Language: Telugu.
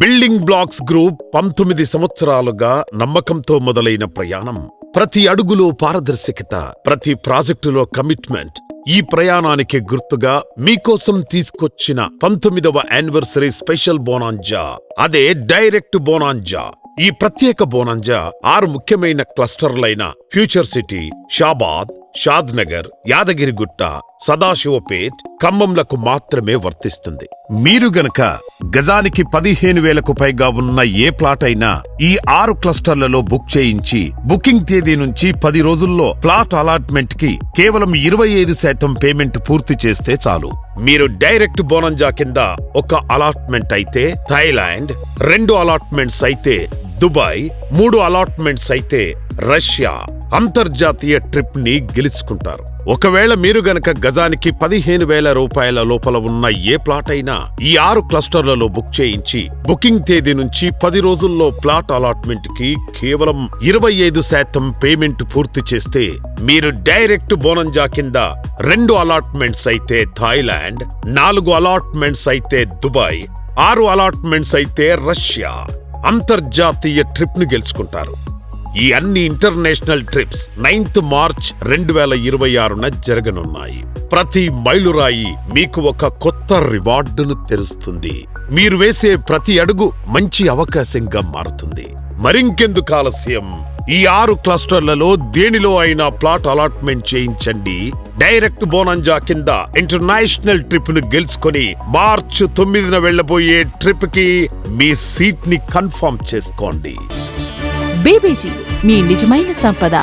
బిల్డింగ్ బ్లాక్స్ గ్రూప్ 19 సంవత్సరాలుగా నమ్మకంతో మొదలైన ప్రయాణం. ప్రతి అడుగులో పారదర్శకత, ప్రతి ప్రాజెక్టులో కమిట్మెంట్. ఈ ప్రయాణానికి గుర్తుగా మీకోసం తీసుకొచ్చిన 19వ యానివర్సరీ స్పెషల్ బోనాంజా. అదే డైరెక్ట్ బోనాంజా. ఈ ప్రత్యేక బోనాంజా 6 ముఖ్యమైన క్లస్టర్లైన ఫ్యూచర్ సిటీ, షాబాద్, షాద్నగర్, యాదగిరిగుట్ట, సదాశివపేట్, ఖమ్మంలకు మాత్రమే వర్తిస్తుంది. మీరు గనక గజానికి 15,000కు పైగా ఉన్న ఏ ప్లాట్ అయినా ఈ 6 క్లస్టర్లలో బుక్ చేయించి బుకింగ్ తేదీ నుంచి 10 రోజుల్లో ప్లాట్ అలాట్మెంట్ కి కేవలం 25% పేమెంట్ పూర్తి చేస్తే చాలు. మీరు డైరెక్ట్ బోనాంజా కింద ఒక అలాట్మెంట్ అయితే థాయిలాండ్, 2 అలాట్మెంట్స్ అయితే దుబాయ్, 3 అలాట్మెంట్స్ అయితే రష్యా అంతర్జాతీయ ట్రిప్ ని గెలుచుకుంటారు. ఒకవేళ మీరు గనక గజానికి 15,000 రూపాయల లోపల ఉన్న ఏ ప్లాట్ అయినా ఈ 6 క్లస్టర్లలో బుక్ చేయించి బుకింగ్ తేదీ నుంచి 10 రోజుల్లో ప్లాట్ అలాట్మెంట్ కి కేవలం 25% పేమెంట్ పూర్తి చేస్తే మీరు డైరెక్ట్ బోనాంజా కింద 2 అలాట్మెంట్స్ అయితే థాయిలాండ్, 4 అలాట్మెంట్స్ అయితే దుబాయ్, 6 అలాట్మెంట్స్ అయితే రష్యా అంతర్జాతీయ ట్రిప్ ను గెలుచుకుంటారు. ఈ అన్ని ఇంటర్నేషనల్ ట్రిప్స్ 9th మార్చ్ 2026న జరగనున్నాయి. ప్రతి మైలురాయి మీకు ఒక కొత్త రివార్డును తెరుస్తుంది. మీరు వేసే ప్రతి అడుగు మంచి అవకాశంగా మారుతుంది. మరింకెందుకు ఆలస్యం? ఈ 6 క్లస్టర్లలో దేనిలో అయినా ప్లాట్ అలాట్మెంట్ చేయించండి. డైరెక్ట్ బోనాంజా కింద ఇంటర్నేషనల్ ట్రిప్ ను గెలుచుకొని మార్చ్ 9న వెళ్లబోయే ట్రిప్ కి మీ సీట్ ని కన్ఫర్మ్ చేసుకోండి. బీబీజీ, మీ నిజమైన సంపద.